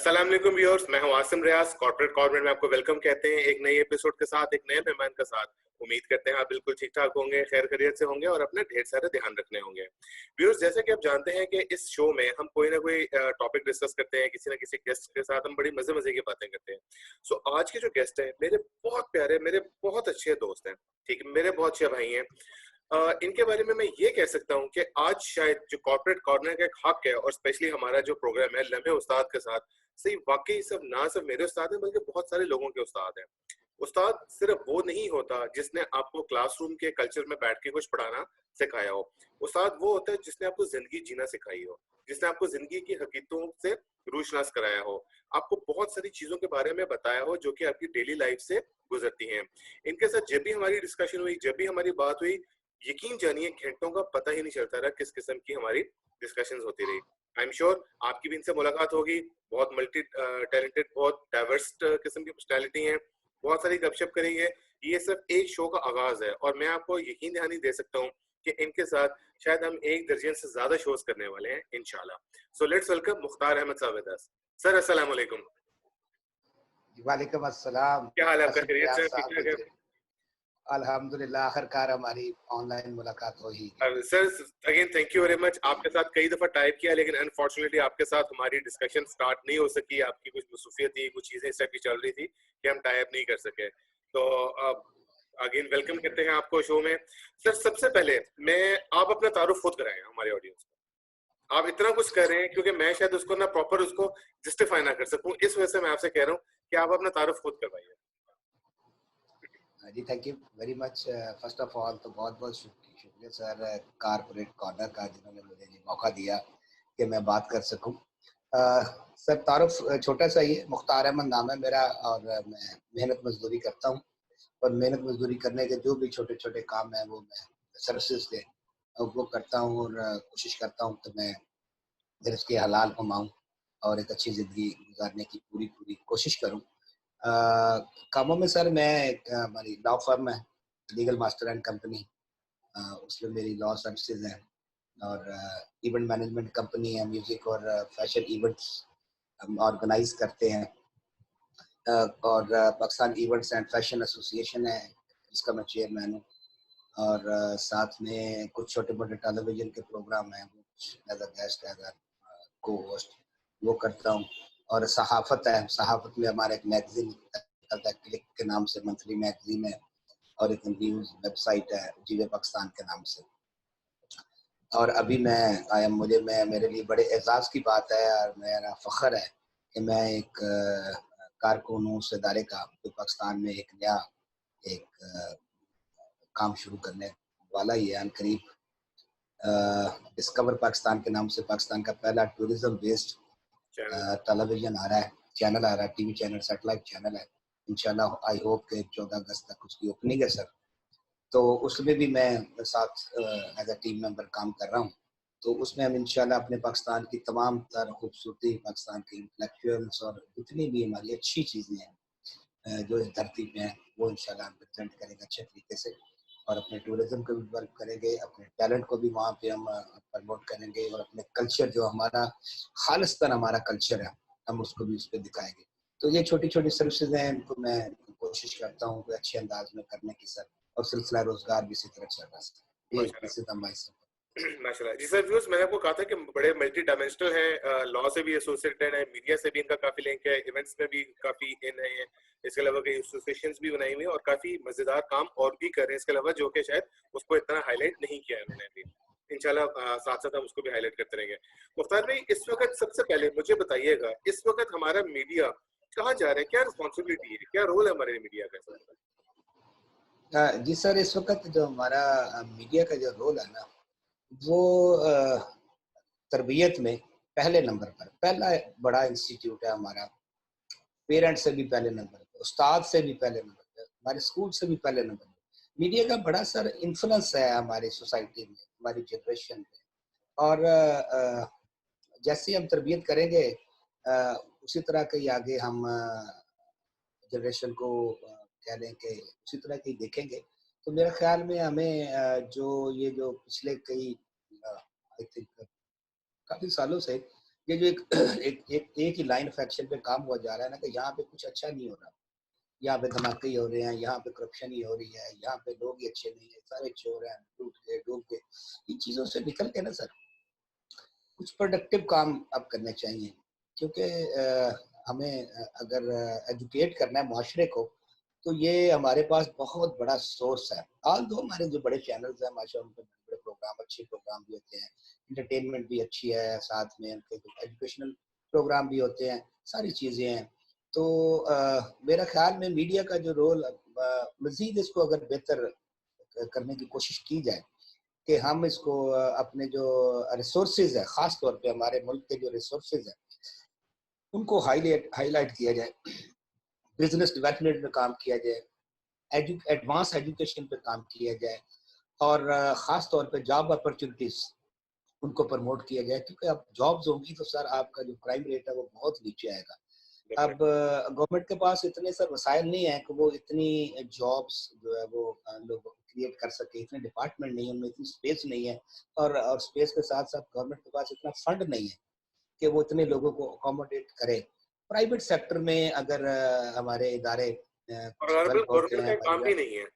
अस्सलाम वालेकुम व्यूअर्स, मैं हूं आसिम रियाज। कॉर्पोरेट कॉर्नर में आपको वेलकम कहते हैं एक नए एपिसोड के साथ, एक नए मेहमान के साथ। उम्मीद करते हैं आप बिल्कुल ठीक ठाक होंगे, खैर खैरियत से होंगे और अपने ढेर सारे ध्यान रखने होंगे। व्यूअर्स, जैसे कि आप जानते हैं कि इस शो में हम कोई ना कोई टॉपिक डिस्कस करते हैं, किसी ना किसी गेस्ट के साथ हम बड़ी मजे मजे की बातें करते हैं। सो आज के जो गेस्ट हैं मेरे बहुत प्यारे, मेरे बहुत अच्छे दोस्त हैं, ठीक है, मेरे बहुत अच्छे भाई हैं। इनके बारे में मैं ये कह सकता हूँ कि आज शायद जो कॉर्पोरेट कॉर्नर का एक हक है, और स्पेशली हमारा जो प्रोग्राम है लम्हे उस्ताद के साथ, सही वाकई सब ना सिर्फ मेरे उस्ताद हैं बल्कि बहुत सारे लोगों के उस्ताद हैं। उस्ताद सिर्फ वो नहीं होता जिसने आपको क्लासरूम के कल्चर में बैठ के कुछ पढ़ाना सिखाया हो। उस्ताद वो होता है जिसने आपको जिंदगी जीना सिखाई हो, जिसने आपको जिंदगी की हकीकतों से रूशनास कराया हो, आपको बहुत सारी चीजों के बारे में बताया हो जो कि आपकी डेली लाइफ से गुजरती हैं। इनके साथ जब भी हमारी डिस्कशन हुई, जब भी हमारी बात हुई, यकीन जानिए घंटों का पता ही नहीं चलता रहा किस किस्म की हमारी डिस्कशंस होती रही। आई एम श्योर आपकी भी इनसे मुलाकात होगी। बहुत मल्टी टैलेंटेड, बहुत डाइवर्स किस्म की पर्सनैलिटी हैं, बहुत सारी गपशप करेंगे। ये सिर्फ एक शो का आगाज है और मैं आपको यकीन दहानी दे सकता हूँ कि इनके साथ शायद हम 1 दर्जन से ज्यादा शोज करने वाले हैं इंशाल्लाह। So let's welcome Mukhtar Ahmad साहब विद अस। सर अस्सलाम वालेकुम। वालेकुम अस्सलाम। क्या हाल है आपका? आसिफ खैरियत रियाज से? ठीक साहब ठाक है? अल्हम्दुलिल्लाह, आखिरकार हमारी ऑनलाइन मुलाकात हो ही गई। Sir again thank you very much. आपके साथ कई दफा टाइप किया लेकिन अनफॉर्चुनेटली आपके साथ हमारी डिस्कशन स्टार्ट नहीं हो सकी। आपकी कुछ मसरूफियत थी, कुछ चीजें इस टाइप की चल रही थी कि हम टाइप नहीं कर सके। तो अगेन वेलकम करते हैं आपको शो में। सर सबसे पहले मैं आप अपना तारुफ खुद कराएं हमारे ऑडियंस को। आप इतना कुछ कर रहे हैं क्योंकि मैं शायद उसको ना प्रॉपर उसको जस्टिफाई ना कर सकूं, इस वजह से मैं आपसे कह रहा हूँ कि आप अपना तारुफ खुद करवाइए। जी thank you very much. First of all तो बहुत बहुत शुक्रिया सर कारपोरेट कॉर्नर का, जिन्होंने मुझे ये मौका दिया कि मैं बात कर सकूं। सर तारुफ छोटा सा ही है, मुख्तार अहमद नाम है मेरा और मैं मेहनत मजदूरी करता हूं। और मेहनत मजदूरी करने के जो भी छोटे छोटे काम हैं वो मैं सर्विसेज के वो करता हूं और कोशिश करता हूं कि मैं रिज़्क़ के हलाल कमाऊं और एक अच्छी ज़िंदगी गुजारने की पूरी पूरी कोशिश करूं। कामों में सर मैं हमारी लॉ फर्म है, लीगल मास्टर एंड कंपनी, उसमें मेरी लॉ सर्विसेज हैं। और इवेंट मैनेजमेंट कंपनी है, म्यूज़िक और फैशन इवेंट्स हम ऑर्गेनाइज करते हैं। और Pakistan events and fashion association है, जिसका मैं चेयरमैन हूँ। और साथ में कुछ छोटे मोटे टेलीविज़न के प्रोग्राम हैं, वो as a guest, as a cohost वो करता हूँ। और सहाफ़त है, सहाफ़त में हमारा एक मैगज़ीन क्लिक के नाम से मंथली मैगज़ीन है, और एक न्यूज़ वेबसाइट है जीवे पाकिस्तान के नाम से। और अभी मैं आया, मैं मेरे लिए बड़े एजाज़ की बात है और मेरा फ़ख्र है कि मैं एक कारकुन हूँ उस इदारे का जो पाकिस्तान में एक नया एक काम शुरू करने वाला ही है अनकरीब। डिस्कवर पाकिस्तान के नाम से पाकिस्तान का पहला टूरिज्म बेस्ड टेलीविजन आ रहा है, चैनल आ रहा है, टीवी चैनल, सैटेलाइट चैनल है। इंशाल्लाह आई होप के 14 अगस्त तक उसकी ओपनिंग है सर। तो उसमें भी मैं साथ एज अ टीम मेंबर काम कर रहा हूँ। तो उसमें हम इंशाल्लाह अपने पाकिस्तान की तमाम तर खूबसूरती, पाकिस्तान के इंटेलेक्चुअल्स और जितनी भी हमारी अच्छी चीज़ें हैं जो इस धरती पे हैं, वो इंशाल्लाह हम प्रेजेंट करेंगे अच्छे तरीके से। और अपने टूरिज्म को भी डेवलप करेंगे, अपने टैलेंट को भी वहाँ पे हम प्रमोट करेंगे, और अपने कल्चर जो हमारा खालिस्तान हमारा कल्चर है, हम उसको भी उस पर दिखाएंगे। तो ये छोटी छोटी सर्विसेज हैं, इनको मैं कोशिश करता हूँ कि अच्छे अंदाज में करने की सर। और सिलसिला रोजगार भी इसी तरह चल रहा है। ये दिस इज द माय माशाल्लाह जी सर। व्यूअर्स, मैंने आपको कहा था कि बड़े मल्टी डायमेंशनल हैं, लॉ से भी एसोसिएटेड है, मीडिया से भी इनका काफी लिंक है, इवेंट्स में भी काफी इन है। इसके अलावा कई एसोसिएशंस भी बनाई हुई हैं और काफी मजेदार काम और भी कर रहे हैं इसके अलावा, जो कि शायद उसको इतना हाईलाइट नहीं किया है उन्होंने अभी। इंशाल्लाह साथ साथ हम उसको भी हाईलाइट करते रहेंगे। मुख्तार भाई, इस वक्त सबसे पहले मुझे बताइएगा, इस वक्त हमारा मीडिया कहाँ जा रहा है? क्या रिस्पॉन्सिबिलिटी है, क्या रोल है हमारे मीडिया का? जी सर, इस वक्त जो हमारा मीडिया का जो रोल है ना, वो तरबियत में पहले नंबर पर, पहला बड़ा इंस्टीट्यूट है हमारा। पेरेंट्स से भी पहले नंबर पे, उस्ताद से भी पहले नंबर पे, हमारे स्कूल से भी पहले नंबर पे। मीडिया का बड़ा सर इन्फ्लुएंस है हमारी सोसाइटी में, हमारी जनरेशन में। और जैसे हम तरबियत करेंगे उसी तरह के आगे हम जनरेशन को कह लें कि उसी तरह की देखेंगे। तो मेरे ख्याल में हमें जो पिछले कई आई थिंक काफ़ी सालों से ये जो एक एक ही लाइन ऑफ एक्शन पे काम हुआ जा रहा है ना, कि यहाँ पे कुछ अच्छा नहीं हो रहा, यहाँ पे धमाके ही हो रहे हैं, यहाँ पे करप्शन ही हो रही है, यहाँ पे लोग ही अच्छे नहीं है, सारे अच्छे हो रहे हैं, लूट के डूब के। इन चीज़ों से निकल के ना सर कुछ प्रोडक्टिव काम अब करने चाहिए, क्योंकि हमें अगर एजुकेट करना है माशरे को, तो ये हमारे पास बहुत बड़ा सोर्स है। ऑल दो हमारे जो बड़े चैनल्स हैं माशा, उन पर बड़े बड़े प्रोग्राम, अच्छे प्रोग्राम भी होते हैं, इंटरटेनमेंट भी अच्छी है, साथ में उनके एजुकेशनल प्रोग्राम भी होते हैं, सारी चीज़ें हैं। तो मेरा ख्याल में मीडिया का जो रोल मज़ीद इसको अगर बेहतर करने की कोशिश की जाए, कि हम इसको अपने जो रिसोर्सेज है, ख़ास तौर पे हमारे मुल्क के जो रिसोर्सेज हैं, उनको हाईलाइट किया जाए, बिजनेस डेवलपमेंट में काम किया जाए, एडवांस एजुकेशन पे काम किया जाए, और ख़ास तौर पे जॉब अपॉर्चुनिटीज़ उनको प्रमोट किया जाए, क्योंकि अब जॉब्स होंगी तो सर आपका जो क्राइम रेट है वो बहुत नीचे आएगा। अब गवर्नमेंट के पास इतने सर वसाइल नहीं है कि वो इतनी जॉब्स जो है वो लोग क्रिएट कर सके, इतने डिपार्टमेंट नहीं है, उनमें इतनी स्पेस नहीं है, और स्पेस के साथ साथ गवर्नमेंट के पास इतना फंड नहीं है कि वो इतने लोगों को अकोमोडेट करे। प्राइवेट सेक्टर में अगर हमारे इदारे और कुछ अगर डेवलप होते गवर्नमेंट हैं, का काम भी नहीं है।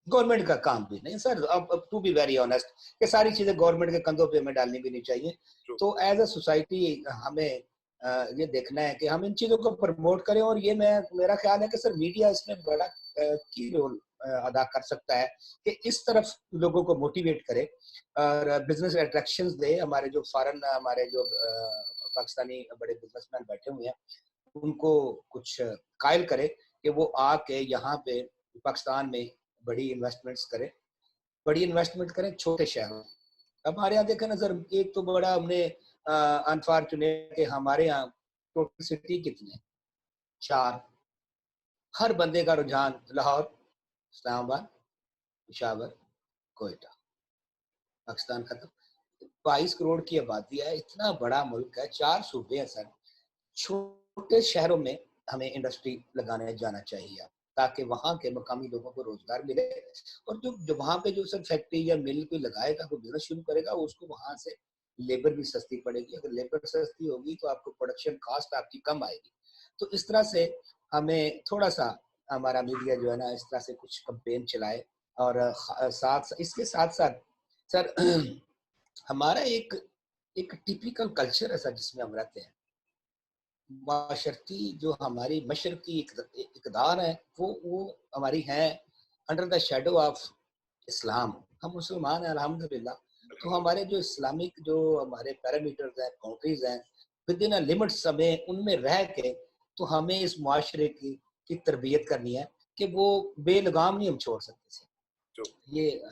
गवर्नमेंट का काम भी नहीं सर, अब टू बी वेरी ऑनेस्ट, ये सारी चीजें गवर्नमेंट के कंधों पे हमें डालनी भी नहीं चाहिए। ट्रू। तो एज अ सोसाइटी हमें ये देखना है कि हम इन चीजों को प्रमोट करें, और ये मेरा ख्याल है कि सर मीडिया इसमें बड़ा की रोल अदा कर सकता है, कि इस तरफ लोगों को मोटिवेट करे और बिजनेस अट्रैक्शंस दे। हमारे जो फॉरेन, हमारे जो पाकिस्तानी बड़े बिजनेसमैन बैठे हुए हैं, उनको कुछ कायल करे कि वो आके यहाँ पे पाकिस्तान में बड़ी इन्वेस्टमेंट्स करें, बड़ी इन्वेस्टमेंट करें छोटे शहरों में। अब हमारे यहाँ देखें ना सर, एक तो बड़ा हमने अनफॉर्चुनेट कि हमारे यहाँ टोटल सिटी कितने, 4, हर बंदे का रुझान लाहौर, इस्लामाबाद, पेशावर, कोयटा, पाकिस्तान खत्म। 22 करोड़ की आबादी है, इतना बड़ा मुल्क है, 4 सूबे हैं सर। छोटे शहरों में हमें इंडस्ट्री लगाने जाना चाहिए, ताकि वहाँ के मकामी लोगों को रोजगार मिले, और जो वहाँ पे जो सर फैक्ट्री या मिल कोई लगाएगा, कोई बिजनेस शुरू करेगा, उसको वहाँ से लेबर भी सस्ती पड़ेगी। अगर लेबर सस्ती होगी तो आपको प्रोडक्शन कॉस्ट आपकी कम आएगी। तो इस तरह से हमें थोड़ा सा, हमारा मीडिया जो है ना, इस तरह से कुछ कंपेन चलाए, और साथ इसके साथ साथ सर हमारा एक एक टिपिकल कल्चर है सर, जिसमें हम रहते हैं, माशरती जो हमारी मशरकी इकदार है, वो हमारी है under the shadow of Islam. हम मुसलमान हैं अल्हम्दुलिल्लाह। तो हमारे जो इस्लामिक जो हमारे पैरामीटर्स हैं, बाउंड्रीज हैं, विद इन लिमिट्स, हमें उनमें रह के तो हमें इस मुआशरे की तरबियत करनी है, कि वो बेलगाम नहीं हम छोड़ सकते थे। ट्रू। ये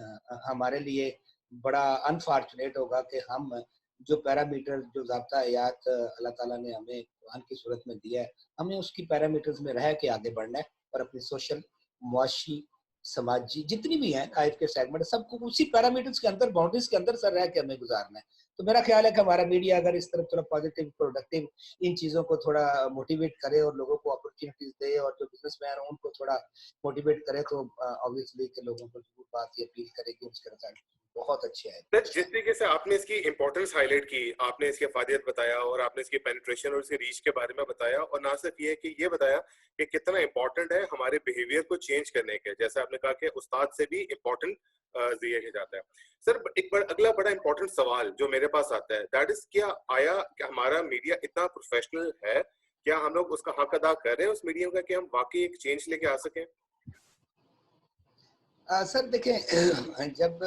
हमारे लिए बड़ा अनफॉर्चुनेट होगा कि हम जो पैरामीटर, जो ज़ाब्ता हयात अल्लाह ताला ने हमें कुरान की सूरत में दिया है, हमें उसकी पैरामीटर्स में रह के आगे बढ़ना है, और अपनी सोशल, मुआशी, समाजी जितनी भी हैं लाइफ के सेगमेंट, सबको उसी पैरामीटर्स के अंदर, बाउंड्रीज के अंदर सर रह के हमें गुजारना है। तो मेरा ख्याल है कि हमारा मीडिया अगर इस तरफ थोड़ा पॉजिटिव, प्रोडक्टिव इन चीज़ों को थोड़ा मोटिवेट करे, और लोगों को अपॉर्चुनिटीज दे, और जो बिजनेसमैन हैं उनको थोड़ा मोटिवेट करे, तो ऑब्वियसली के लोगों को जरूर बात ये अपील करेगी, उसके रिजल्ट बहुत अच्छे आए। सर, जिस तरीके से आपने इसकी इंपॉर्टेंस हाईलाइट की, आपने इसकी अफादियत बताया और आपने इसकी पेनिट्रेशन और इसकी रीच के बारे में बताया, और ना सिर्फ ये कि ये बताया कि कितना इंपॉर्टेंट है हमारे बिहेवियर को चेंज करने के, जैसे आपने कहा कि उस्ताद से भी इंपॉर्टेंट दिया जाता है। सर, अगला बड़ा इंपॉर्टेंट सवाल जो मेरे पास आता है, दैट इज, क्या हमारा मीडिया इतना प्रोफेशनल है? क्या हम लोग उसका हक अदा कर रहे हैं उस मीडिया का, कि हम वाकई एक चेंज लेके आ सकें? सर देखें, जब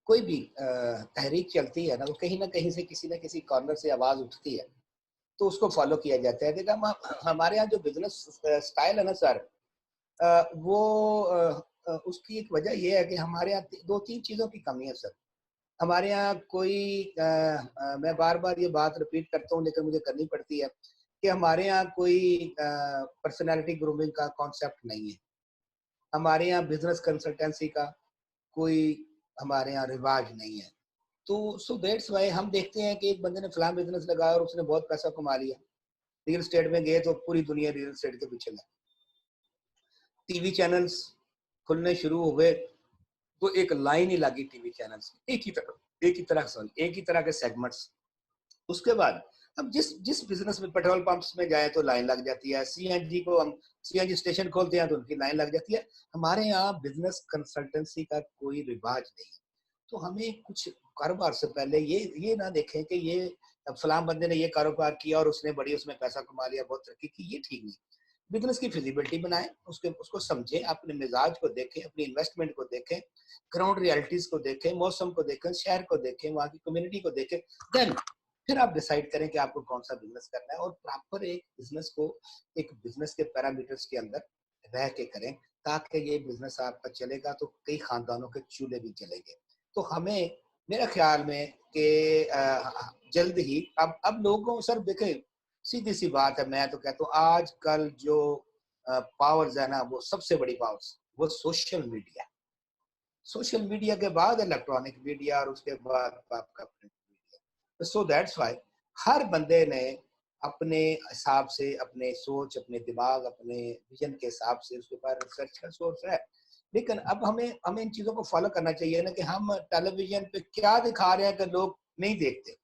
कोई भी तहरीक चलती है ना, तो कहीं ना कहीं से किसी न किसी कॉर्नर से आवाज उठती है, तो उसको फॉलो किया जाता है। देखा हमारे यहाँ जो बिजनेस स्टाइल है ना सर, वो उसकी एक वजह यह है कि हमारे यहाँ 2-3 चीज़ों की कमी है सर। हमारे यहाँ कोई मैं बार बार ये बात रिपीट करता हूँ, लेकिन मुझे करनी पड़ती है, कि हमारे यहाँ कोई पर्सनालिटी ग्रूमिंग का कॉन्सेप्ट नहीं है। हमारे यहाँ बिजनेस कंसल्टेंसी का कोई हमारे यहाँ रिवाज नहीं है। तो सो दैट्स वाई हम देखते हैं कि एक बंदे ने फलां बिजनेस लगाया और उसने बहुत पैसा कमा लिया, रियल एस्टेट में गए तो पूरी दुनिया रियल एस्टेट के पीछे लगी, टीवी चैनल्स खुलने शुरू हुए तो एक लाइन ही लगी टीवी चैनल्स की, एक ही तरह के सेगमेंट्स, उसके बाद अब जिस जिस बिजनेस में पेट्रोल पंप्स में जाए तो लाइन लग जाती है, सीएनजी को हम सीएनजी स्टेशन खोलते हैं तो उनकी लाइन लग जाती है। हमारे यहाँ बिजनेस कंसल्टेंसी का कोई रिवाज नहीं है। तो हमें कुछ कारोबार से पहले ये ना देखें कि ये फलां बंदे ने ये कारोबार किया और उसने बड़ी उसमें पैसा कमा लिया, बहुत तरक्की की, ये ठीक नहीं। बिजनेस की फिजिबिलिटी बनाएं, उसके उसको समझें, अपने मिजाज को देखें, अपनी इन्वेस्टमेंट को देखें, ग्राउंड रियलिटीज को देखें, मौसम को देखें, शहर को देखें, वहाँ की कम्युनिटी को देखें। देन फिर आप डिसाइड करें कि आपको कौन सा बिजनेस करना है, और प्रॉपर एक बिजनेस को एक बिजनेस के पैरामीटर्स के अंदर रह के करें, ताकि ये बिजनेस आपका चलेगा तो कई खानदानों के चूल्हे भी चलेंगे। तो हमें, मेरे ख्याल में कि जल्द ही अब लोगों सर देखें, सीधी सी बात है, मैं तो कहता हूँ आजकल जो पावर्स है ना, वो सबसे बड़ी पावर्स वो सोशल मीडिया। सोशल मीडिया के बाद इलेक्ट्रॉनिक मीडिया और उसके बाद आपका print media. So that's why हर बंदे ने अपने हिसाब से, अपने सोच, अपने दिमाग, अपने विजन के हिसाब से उसके ऊपर रिसर्च का सोर्स है। लेकिन अब हमें हमें इन चीजों को फॉलो करना चाहिए ना, कि हम टेलीविजन पे क्या दिखा रहे हैं कि लोग नहीं देखते,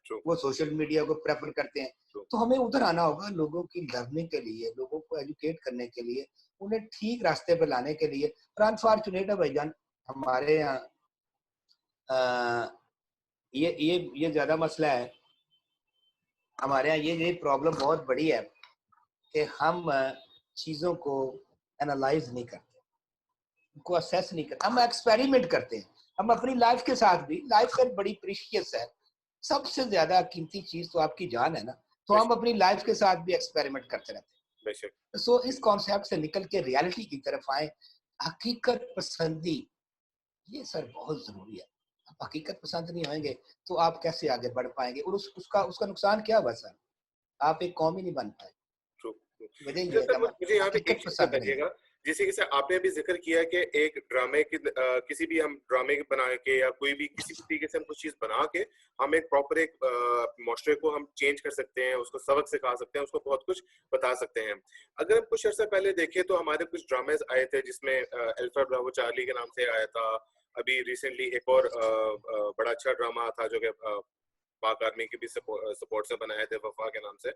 True, वो सोशल मीडिया को प्रेफर करते हैं। true. तो हमें उधर आना होगा, लोगों की लर्निंग के लिए, लोगों को एजुकेट करने के लिए, उन्हें ठीक रास्ते पे लाने के लिए। और अनफॉर्चुनेट है भाईजान, हमारे यहाँ ये ज्यादा मसला है। हमारे यहाँ ये प्रॉब्लम बहुत बड़ी है कि हम चीजों को एनालाइज नहीं करते, उनको असेस नहीं करते, हम एक्सपेरिमेंट करते हैं। हम अपनी लाइफ के साथ भी, लाइफ सर बड़ी प्रीशियस है, सबसे ज्यादा कीमती चीज तो आपकी जान है ना, तो हम बेशक, अपनी लाइफ के साथ भी एक्सपेरिमेंट करते रहते बेशक। हैं। सो इस कॉन्सेप्ट से निकल के रियलिटी की तरफ आए। हकीकत पसंदी ये सर बहुत जरूरी है। आप हकीकत पसंद नहीं होंगे तो आप कैसे आगे बढ़ पाएंगे, और उसका उसका नुकसान क्या हुआ सर, आप एक कौम ही नहीं बन पाए। True, true. वजह अच्छा ये है सर, कि हम मुझे यहाँ पे एक हकीकत चीज पसंद नहीं है। बताइएगा। जैसे कि सर आपने अभी जिक्र किया कि एक ड्रामे की किसी भी हम ड्रामे बना के या कोई भी किसी भी तरीके से हम कुछ चीज बना के हम एक प्रॉपर एक मुआशरे को हम चेंज कर सकते हैं, उसको सबक सिखा सकते हैं, उसको बहुत कुछ बता सकते हैं। अगर हम कुछ अर्सा पहले देखें तो हमारे कुछ ड्रामेज आए थे जिसमें अल्फा ब्रावो चार्ली के नाम से आया था। अभी रिसेंटली एक और बड़ा अच्छा ड्रामा था जो कि पाक आर्मी के भी सपोर्ट से बनाए थे, वफा के नाम से।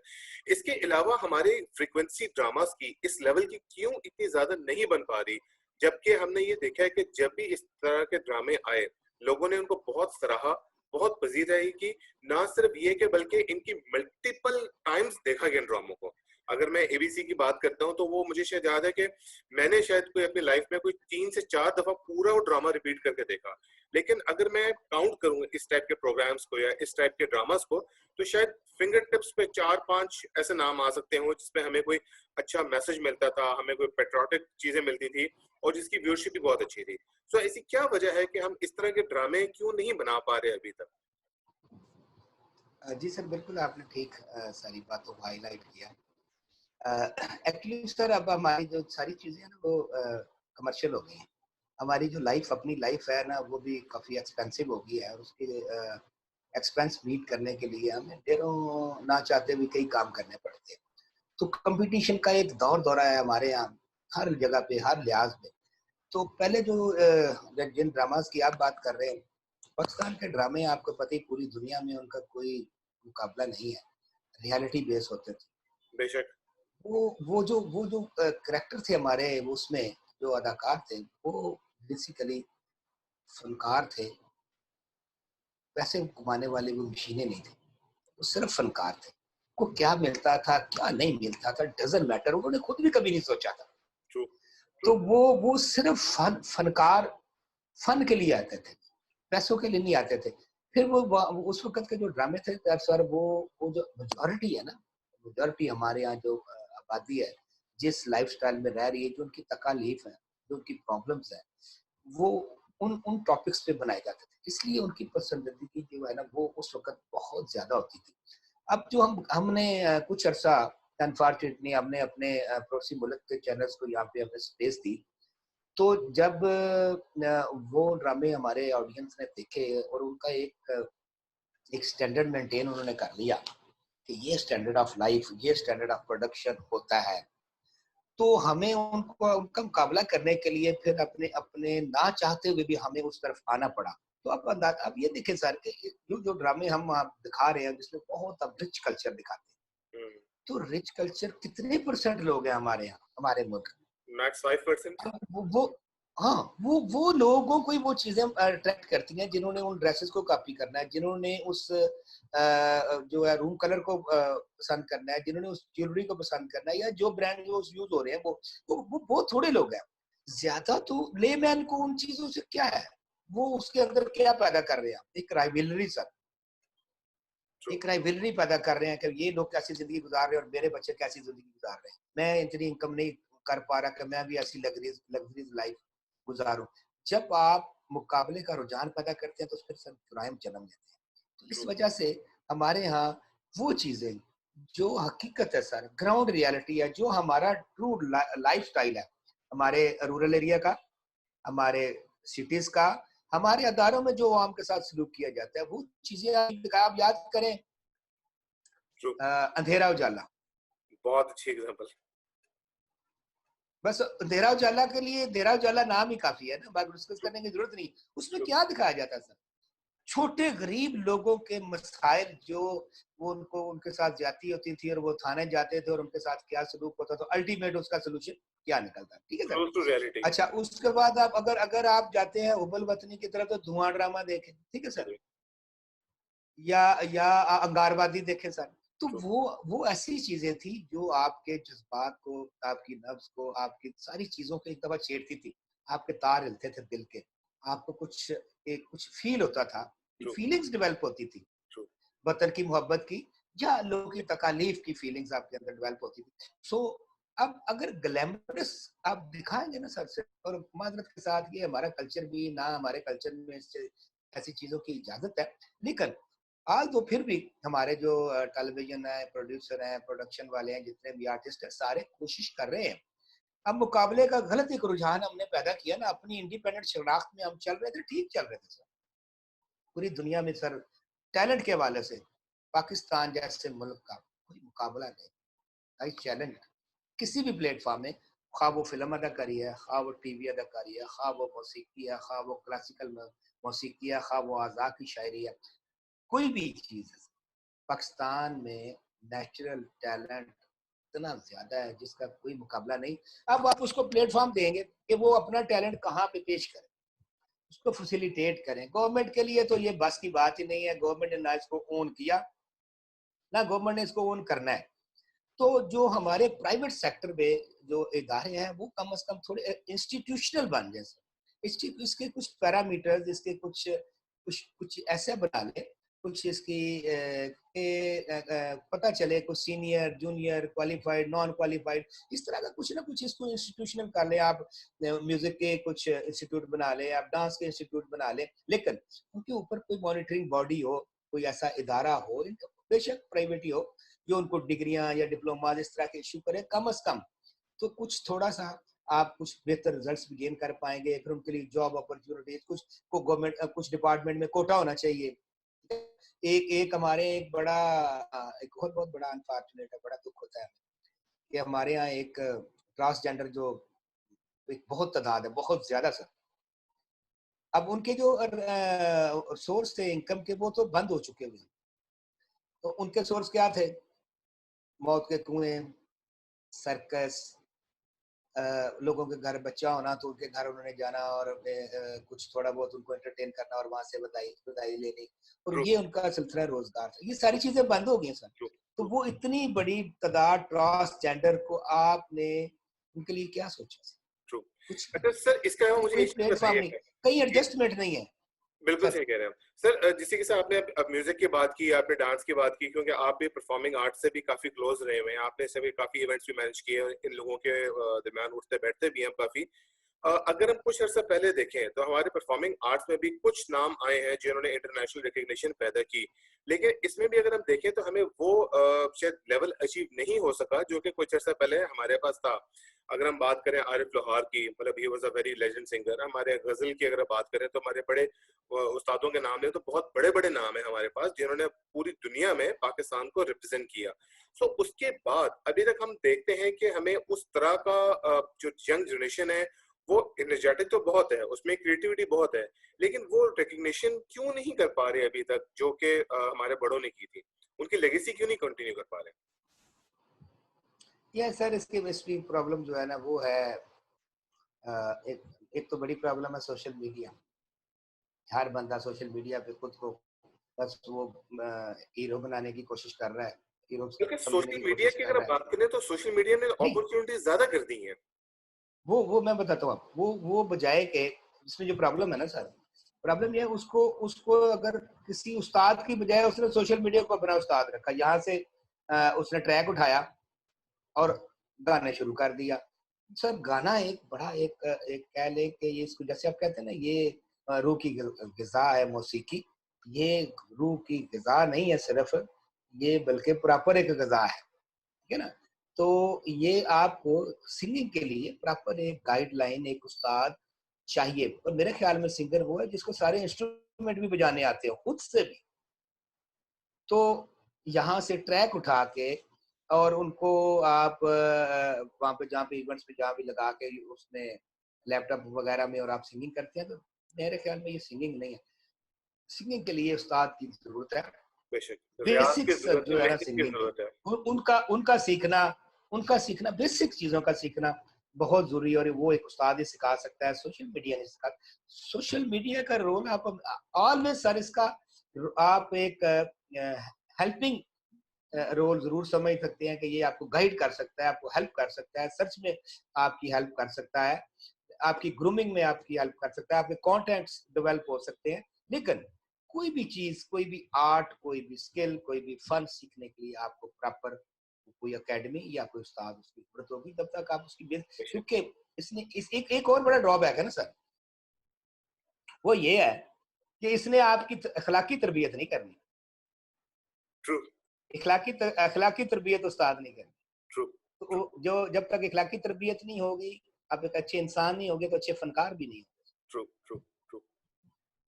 इसके अलावा हमारे फ्रीक्वेंसी ड्रामास की इस लेवल की क्यों इतनी ज्यादा नहीं बन पा रही, जबकि हमने ये देखा है कि जब भी इस तरह के ड्रामे आए लोगों ने उनको बहुत सराहा, बहुत पजीराई की। ना सिर्फ ये कि बल्कि इनकी मल्टीपल टाइम्स देखा गया इन ड्रामों को। अगर मैं एबीसी की बात करता हूँ तो वो मुझे शायद याद है कि मैंने शायद कोई अपनी लाइफ में कोई 3 से 4 दफा पूरा वो ड्रामा रिपीट करके देखा। लेकिन अगर मैं काउंट करूँ इस टाइप के प्रोग्राम्स को या इस टाइप के ड्रामास को, तो शायद फिंगर टिप्स पे 4-5 ऐसे नाम आ सकते हो जिसमें हमें कोई अच्छा मैसेज मिलता था, हमें कोई पेट्रियोटिक चीजें मिलती थी और जिसकी व्यूअरशिप भी बहुत अच्छी थी। सो ऐसी क्या वजह है कि हम इस तरह के ड्रामे क्यों नहीं बना पा रहे अभी तक? जी सर, बिल्कुल आपने ठीक सारी बातों को हाईलाइट किया। एक्चुअली सर अब हमारी जो सारी चीजें हैं ना वो कमर्शियल हो गई हैं। हमारी जो लाइफ, अपनी लाइफ है ना, वो भी काफी एक्सपेंसिव हो गई है, और उसके एक्सपेंस मीट करने के लिए हमें ढेरों ना चाहते भी कई काम करने पड़ते हैं। तो कंपटीशन का एक दौर दौरा है हमारे यहाँ, हर जगह पे, हर लिहाज में। तो पहले जो जिन ड्रामास की आप बात कर रहे हैं, पाकिस्तान के ड्रामे आपको पता ही, पूरी दुनिया में उनका कोई मुकाबला नहीं है, रियलिटी बेस होते थे। बेशक। वो जो करेक्टर थे हमारे, वो उसमें जो अदाकार थे, वो बेसिकली फनकार थे। पैसे कमाने वाले वो मशीनें नहीं थे, वो सिर्फ फनकार थे। को क्या मिलता था, क्या नहीं मिलता था, डजंट मैटर, उन्होंने खुद भी कभी नहीं सोचा था। True, true. तो वो सिर्फ फनकार, फन के लिए आते थे, पैसों के लिए नहीं आते थे। फिर वो उस वक्त के जो ड्रामे थे सर, वो जो मेजोरिटी है ना, मेजोरिटी हमारे यहाँ जो आबादी है, जिस लाइफस्टाइल में रह रही है, जो उनकी तकालीफ है, जो उनकी प्रॉब्लम्स है, वो उन उन टॉपिक्स पे बनाए जाते थे। इसलिए उनकी पसंदीदा जो है ना, वो उस वक्त बहुत ज्यादा होती थी। अब जो हमने कुछ अरसा, अनफॉर्चुनेटली हमने अपने पड़ोसी मुल्क के चैनल्स को यहाँ पे हमने स्पेस दी। तो जब वो ड्रामे हमारे ऑडियंस ने देखे और उनका एक स्टैंडर्ड मेंटेन उन्होंने कर लिया कि ये स्टैंडर्ड ऑफ लाइफ, ये स्टैंडर्ड ऑफ प्रोडक्शन होता है, तो हमें उनको उनका मुकाबला करने के लिए फिर अपने अपने ना चाहते हुए भी हमें उस तरफ आना पड़ा। तो आप ये देखें सर कि जो जो ड्रामे हम आप दिखा रहे हैं जिसमें बहुत अब रिच कल्चर दिखाते हैं, तो रिच कल्चर कितने परसेंट लोग हैं हमारे यहाँ, हमारे मुल्क में? मैक्स 5%। वो हाँ, वो लोगों को ही वो चीजें अट्रैक्ट करती हैं जिन्होंने उन ड्रेसेस को कॉपी करना है, जिन्होंने उस जो है रूम कलर को पसंद करना है, जिन्होंने उस ज्वेलरी को पसंद करना है, या जो ब्रांड जो यूज हो रहे हैं वो बहुत थोड़े लोग हैं। ज्यादा तो लेमैन को उन चीजों से क्या है, वो उसके अंदर क्या पैदा कर रहे हैं? एक राइवलरी सर, एक राइवलरी पैदा कर रहे हैं कि ये लोग कैसी जिंदगी गुजार रहे हैं और मेरे बच्चे कैसी जिंदगी गुजार रहे हैं। मैं इतनी इनकम नहीं कर पा रहा कि मैं भी ऐसी लग्जरीज लाइफ गुजारूं। जब आप मुकाबले का रुझान पैदा करते हैं तो फिर सब जुराइम जन्म लेते हैं। तो इस वजह से हमारे यहाँ वो चीजें जो हकीकत है सर, ग्राउंड रियलिटी है, जो हमारा ट्रू लाइफ स्टाइल है, हमारे रूरल एरिया का, हमारे सिटीज का, हमारे अदारों में जो आम के साथ सलूक किया जाता है, वो चीजें आप याद करें। अंधेरा उजाला बहुत अच्छी एग्जांपल। बस अंधेरा उजाला के लिए अंधेरा उजाला नाम ही काफी है ना, बात डिस्कस करने की जरूरत नहीं। उसमें क्या दिखाया जाता है सर? छोटे गरीब लोगों के मसाइल जो वो उनको उनके साथ ज्यादती होती थी और वो थाने जाते थे और उनके साथ क्या सलूक होता था, अल्टीमेट उसका सोल्यूशन क्या निकलता है। ठीक है सर। अच्छा, उसके बाद आप अगर आप जाते हैं हुबल वतनी की तरफ तो धुआं ड्रामा देखें, ठीक है सर, या अंगारवादी देखें सर। तो वो ऐसी चीजें थी जो आपके जज्बात को, आपकी नफ्स को, आपकी सारी चीजों को एक दफा छेड़ती थी। आपके तार हिलते थे दिल के, आपको कुछ फील होता था, फीलिंग्स डेवलप होती थी वतन की, मोहब्बत की, या लोगों की तकालीफ की फीलिंग्स आपके अंदर डेवलप होती थी। सो अब अगर ग्लैमरस आप दिखाएंगे ना सर से, और माजरत के साथ ये हमारा कल्चर भी ना, हमारे कल्चर में ऐसी चीजों की इजाजत है, लेकिन आज तो फिर भी हमारे जो टेलीविजन है, प्रोड्यूसर हैं, प्रोडक्शन वाले हैं, जितने भी आर्टिस्ट हैं, सारे कोशिश कर रहे हैं। अब मुकाबले का गलत एक रुझान हमने पैदा किया ना, अपनी इंडिपेंडेंट शनाख्त में हम चल रहे थे, ठीक चल रहे थे सर। पूरी दुनिया में सर टैलेंट के हवाले से पाकिस्तान जैसे मुल्क का कोई मुकाबला नहीं। आई चैलेंज किसी भी प्लेटफॉर्म में, खा वो फिल्म अदाकारी है, खा वो टीवी अदाकारी है, खा वो मौसीकी है, खा वो क्लासिकल मौसीकी है, खा वो आज़ा की शायरी है, कोई भी चीज है, पाकिस्तान में नेचुरल टैलेंट इतना ज्यादा है जिसका कोई मुकाबला नहीं। अब आप उसको प्लेटफॉर्म देंगे कि वो अपना टैलेंट कहाँ पे पेश करे, उसको फैसिलिटेट करें। गवर्नमेंट के लिए तो ये बस की बात ही नहीं है। गवर्नमेंट ने ना इसको ओन किया, ना गवर्नमेंट ने इसको ओन करना है। तो जो हमारे प्राइवेट सेक्टर में जो इदारे हैं वो कम से कम थोड़े इंस्टीट्यूशनल बन जाए। इसके कुछ पैरामीटर्स, इसके कुछ कुछ कुछ ऐसे बना ले, कुछ इसकी पता चले, कुछ senior, junior, qualified, non qualified, इस तरह का कुछ ना कुछ इसको इंस्टीट्यूशनल कर ले। आप म्यूजिक के कुछ इंस्टीट्यूट बना ले, आप डांस के इंस्टीट्यूट बना ले, लेकिन उनके ऊपर कोई मॉनिटरिंग बॉडी हो, कोई ऐसा इदारा हो, बेशक प्राइवेट ही हो, जो उनको डिग्रियां या डिप्लोमा इस तरह के इशू करे कम से कम। तो कुछ थोड़ा सा आप कुछ बेहतर रिजल्ट्स भी गेन कर पाएंगे। फिर उनके लिए जॉब अपॉर्चुनिटीज, कुछ को गवर्नमेंट, कुछ डिपार्टमेंट में कोटा होना चाहिए। एक हमारे एक बड़ा एक और बहुत बड़ा अनफॉर्चुनेट है, बड़ा दुख होता है कि हमारे यहाँ एक ट्रांसजेंडर जो एक बहुत तादाद है, बहुत ज्यादा सर। अब उनके जो सोर्स थे इनकम के वो तो बंद हो चुके हुए। तो उनके सोर्स क्या थे? मौत के कुएं, सर्कस, लोगों के घर बच्चा होना तो उनके घर उन्होंने जाना और कुछ थोड़ा बहुत उनको एंटरटेन करना और वहां से बधाई लेनी, और ये उनका सिलसिला रोजगार था। ये सारी चीजें बंद हो गई सर। तो वो इतनी बड़ी तादाद ट्रांसजेंडर को आपने उनके लिए क्या सोचा? कुछ अच्छा सर, इसका मुझे एक प्लेटफॉर्म नहीं, कहीं एडजस्टमेंट नहीं है। बिल्कुल सही कह रहे हैं सर। जिस तरीके से आपने अब म्यूजिक की बात की, आपने डांस की बात की, क्योंकि आप भी परफॉर्मिंग आर्ट से भी काफी क्लोज रहे हुए हैं, आपने इससे भी काफी इवेंट्स भी मैनेज किए हैं, इन लोगों के दरमियान उठते बैठते भी हैं काफी। अगर हम कुछ अर्सा पहले देखें तो हमारे परफॉर्मिंग आर्ट्स में भी कुछ नाम आए हैं जिन्होंने इंटरनेशनल रिकग्निशन पैदा की, लेकिन इसमें भी अगर हम देखें तो हमें वो शायद लेवल अचीव नहीं हो सका जो कि कुछ अर्सा पहले हमारे पास था। अगर हम बात करें आरिफ लोहार की, मतलब he was a very legend singer. हमारे गजल की अगर बात करें तो हमारे बड़े उस्तादों के नाम ले तो बहुत बड़े बड़े नाम है हमारे पास जिन्होंने पूरी दुनिया में पाकिस्तान को रिप्रेजेंट किया। सो उसके बाद अभी तक हम देखते हैं कि हमें उस तरह का जो यंग जनरेशन है वो एनर्जेटिक तो बहुत है, उसमें क्रिएटिविटी बहुत है, लेकिन वो रिकग्निशन क्यों नहीं कर पा रहे अभी तक जो कि हमारे बड़ों ने की थी? उनकी लेगेसी क्यों नहीं कंटिन्यू कर पा रहे? ये सर इसकी बेसिक प्रॉब्लम जो है ना वो है एक एक तो बड़ी प्रॉब्लम है सोशल मीडिया। हर बंदा सोशल मीडिया पे खुद को बस वो हीरो बनाने की कोशिश कर रहा है, हीरो क्योंकि समझने सोशल की मीडिया कोशिश की कर अगर रहा आप है। बात करें तो सोशल मीडिया ने नहीं, अपॉर्चुनिटीज ज्यादा कर दी हैं। वो मैं बताता हूँ आपको, वो बजाय के इसमें जो प्रॉब्लम है ना सर, प्रॉब्लम ये है उसको उसको अगर किसी उस्ताद की बजाय उसने सोशल मीडिया को अपना उस्ताद रखा, यहाँ से उसने ट्रैक उठाया और गाने शुरू कर दिया। सर गाना एक बड़ा एक कह ले कि ये इसको जैसे आप कहते हैं ना ये रूह की ग़िज़ा है मौसीकी, ये रूह की ग़िज़ा नहीं है सिर्फ, ये बल्कि प्रॉपर एक ग़िज़ा है, ठीक है ना? तो ये आपको सिंगिंग के लिए प्रॉपर एक गाइडलाइन, एक उस्ताद चाहिए और मेरे ख्याल में सिंगर वो है जिसको सारे इंस्ट्रूमेंट भी बजाने आते हो, खुद से भी। तो यहाँ से ट्रैक उठा के और उनको आप वहाँ पे जहाँ पे इवेंट्स पे जहाँ भी लगा के उसने लैपटॉप वगैरह में और आप सिंगिंग करते हैं तो मेरे ख्याल में ये सिंगिंग नहीं है। सिंगिंग के लिए उस्ताद की ज़रूरत है। बेशक रियाज की बेसिक्स जरूरत है, जो है ना मेहनत की सिंगिंग के, जरूरत है। उनका उनका सीखना बेसिक चीज़ों का सीखना बहुत ज़रूरी है और वो एक उस्ताद ही सिखा सकता है, सोशल मीडिया नहीं सिखा। सोशल मीडिया का रोल आप ऑलवेज़ सर इसका आप एक हेल्पिंग रोल ज़रूर समझ सकते हैं कि ये आपको गाइड कर सकता है, आपको हेल्प कर सकता है, सर्च में आपकी हेल्प कर सकता है, आपकी ग्रूमिंग में आपकी हेल्प कर सकता है, आपके कंटेंट्स डेवलप हो सकते हैं। लेकिन कोई भी चीज़, कोई भी आर्ट, कोई भी स्किल, कोई भी फन सीखने के लिए आपको प्रॉपर कोई एकेडमी या कोई उस्ताद उसकी ज़रूरत होगी, तब तक आप उसकी बेस बेशक क्योंकि इसने इस एक और बड़ा ड्रॉबैक है ना सर, वो ये है कि इसने आपकी अखलाकी तरबियत नहीं करनी। ट्रू अखलाकी तरबियत उस्ताद नहीं करनी। ट्रू तो जो जब तक इखलाकी तरबियत नहीं होगी, आप एक अच्छे इंसान नहीं होगे, तो अच्छे फनकार भी नहीं होगे। True true true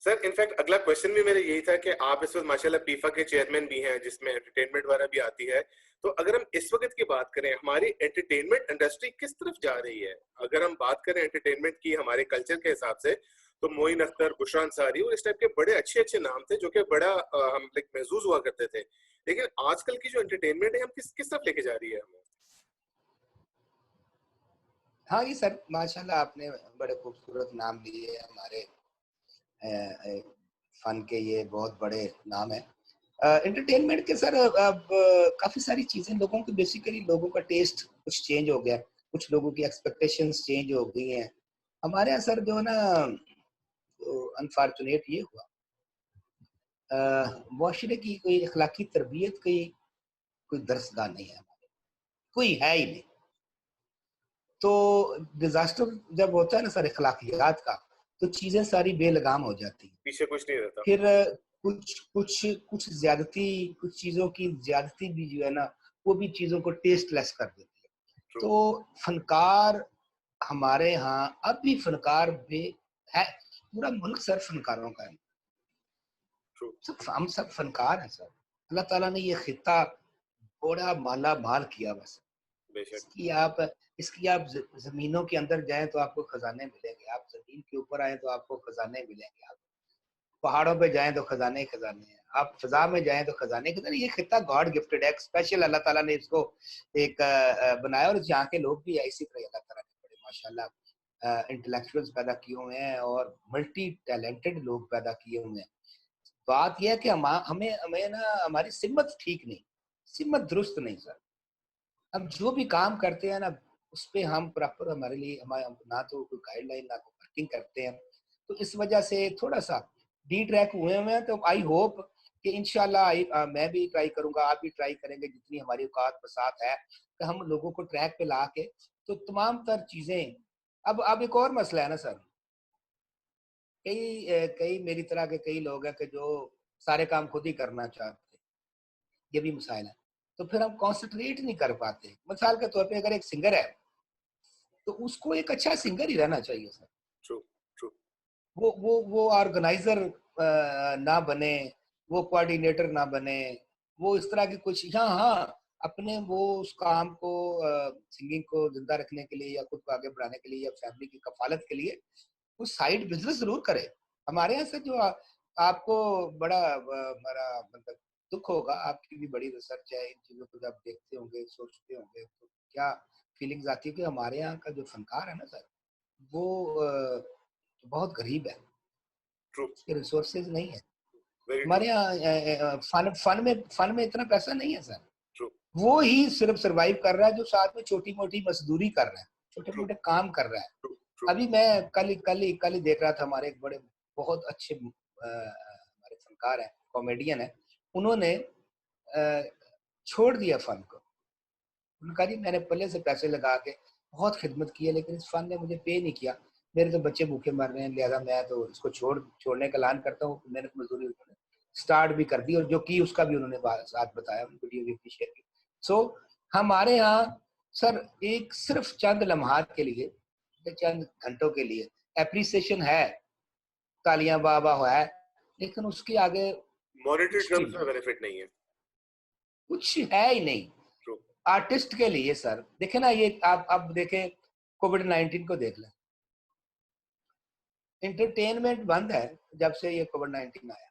sir, in fact अगला क्वेश्चन भी मेरा यही था कि आप इस वक्त माशाल्लाह पीफा के चेयरमैन भी हैं जिसमें एंटरटेनमेंट वाला भी आती है। तो अगर हम इस वक्त की बात करें, हमारी एंटरटेनमेंट इंडस्ट्री किस तरफ जा रही है? अगर हम बात करें एंटरटेनमेंट की हमारे कल्चर के हिसाब से, तो मोइन अख्तर, बुशरा अंसारी और इस टाइप के बड़े अच्छे अच्छे नाम थे जो कि बड़ा हम लाइक महसूस हुआ करते थे। लेकिन आजकल की जो एंटरटेनमेंट है, हम किस किस तरफ लेके जा रही है हमें? हाँ जी सर, माशाल्लाह आपने बड़े खूबसूरत नाम लिए हमारे फन के, ये बहुत बड़े नाम है। एंटरटेनमेंट के सर अब काफ़ी सारी चीज़ें लोगों की, बेसिकली लोगों का टेस्ट कुछ चेंज हो गया, कुछ लोगों की एक्सपेक्टेशंस चेंज हो गई हैं। हमारे यहाँ सर जो है ना, अनफॉर्चुनेट ये हुआ मुआशरे की कोई अखलाकी तरबियत की कोई दरसगाह नहीं है हमारे, कोई है ही नहीं। तो डिजास्टर जब होता है ना सर अखलाकियात का, तो चीजें सारी बेलगाम हो जाती हैं। पीछे कुछ नहीं रहता। फिर कुछ कुछ कुछ ज्यादती, कुछ चीजों की ज्यादती भी जो है ना, वो भी चीजों को टेस्टलेस कर देती है। ट्रू तो फनकार हमारे यहाँ अब भी फनकार बे है, पूरा मुल्क सर फनकारों का है। ट्रू सब हम सब फनकार हैं सर। अल्लाह ताला ने ये खिता बड़ा माला माल किया बस। बेशक इसकी आप इसकी आप जमीनों के अंदर जाएं तो आपको खजाने मिलेंगे, आप जमीन के ऊपर आए तो आपको खजाने मिलेंगे, आप पहाड़ों पे जाएं तो खजाने ही खजाने हैं, आप फिजा में जाएं तो खजाने खजाने। ये खिता गॉड गिफ्टेड है, स्पेशल अल्लाह ताला ने इसको एक बनाया और यहाँ के लोग भी इसी तरह अल्लाह ताला ने बड़े माशाल्लाह इंटेलेक्चुअल्स पैदा किए हुए हैं और मल्टी टैलेंटेड लोग पैदा किए हुए हैं। बात यह है कि हमें हमें ना हमारी सिमत ठीक नहीं, सिमत दुरुस्त नहीं सर। अब जो भी काम करते हैं ना, उस पे हम प्रॉपर, हमारे लिए हमारे ना तो कोई गाइडलाइन ना कोई वर्किंग करते हैं, तो इस वजह से थोड़ा सा डी ट्रैक हुए हुए हैं। तो आई होप कि इंशाल्लाह मैं भी ट्राई करूंगा, आप भी ट्राई करेंगे, जितनी हमारी औकात बसात है कि हम लोगों को ट्रैक पे ला के तो तमाम तर चीजें। अब एक और मसला है ना सर, कई मेरी तरह के कई लोग हैं कि जो सारे काम खुद ही करना चाहते हैं, ये भी मसाइल है। तो फिर हम कॉन्सेंट्रेट नहीं कर पाते। मिसाल के तौर पे अगर एक सिंगर है तो उसको एक अच्छा सिंगर ही रहना चाहिए सर। ट्रू ट्रू वो ऑर्गेनाइजर ना बने, वो कोऑर्डिनेटर ना बने, वो इस तरह की कुछ, हाँ हाँ, अपने वो उस काम को, सिंगिंग को जिंदा रखने के लिए या खुद को आगे बढ़ाने के लिए या फैमिली की कफालत के लिए वो साइड बिजनेस जरूर करे। हमारे यहाँ से जो आपको बड़ा हमारा मतलब दुख होगा, आपकी भी बड़ी रिसर्च है इन चीजों को जब देखते होंगे सोचते होंगे तो क्या फीलिंग्स आती है कि हमारे यहाँ का जो फनकार है ना सर, वो बहुत गरीब है, ट्रू, उसके रिसोर्सेज नहीं है। वेरी ट्रू, हमारे यहाँ फन में इतना पैसा नहीं है सर। ट्रू, वो ही सिर्फ सरवाइव कर रहा है जो साथ में छोटी मोटी मजदूरी कर रहा है, छोटे ट्रू, मोटे काम कर रहा है। ट्रू, ट्रू, अभी मैं कल ही देख रहा था, हमारे एक बड़े बहुत अच्छे हमारे फनकार हैं, कॉमेडियन है, उन्होंने अ, छोड़ दिया फन को। उन्होंने कहा जी मैंने पहले से पैसे लगा के बहुत खिदमत की है लेकिन इस फन ने मुझे पे नहीं किया, मेरे तो बच्चे भूखे मर रहे हैं, लिहाजा मैं तो इसको छोड़ने का ऐलान करता हूँ। मेहनत मजदूरी उन्होंने स्टार्ट भी कर दी और जो की उसका भी उन्होंने साथ बताया, वीडियो भी अपनी शेयर की। सो हमारे यहाँ सर एक सिर्फ चंद लम्हात के लिए, चंद घंटों के लिए अप्रिसिएशन है, तालियां वाह वाह है, लेकिन उसके आगे मॉनेटरी कुछ भी टर्म्स नहीं में है, बेनिफिट नहीं है। कुछ है ही नहीं। ट्रू, आर्टिस्ट के लिए सर देखे ना, ये आप अब देखें, कोविड-19 को देख लें, एंटरटेनमेंट बंद है जब से ये कोविड-19 आया।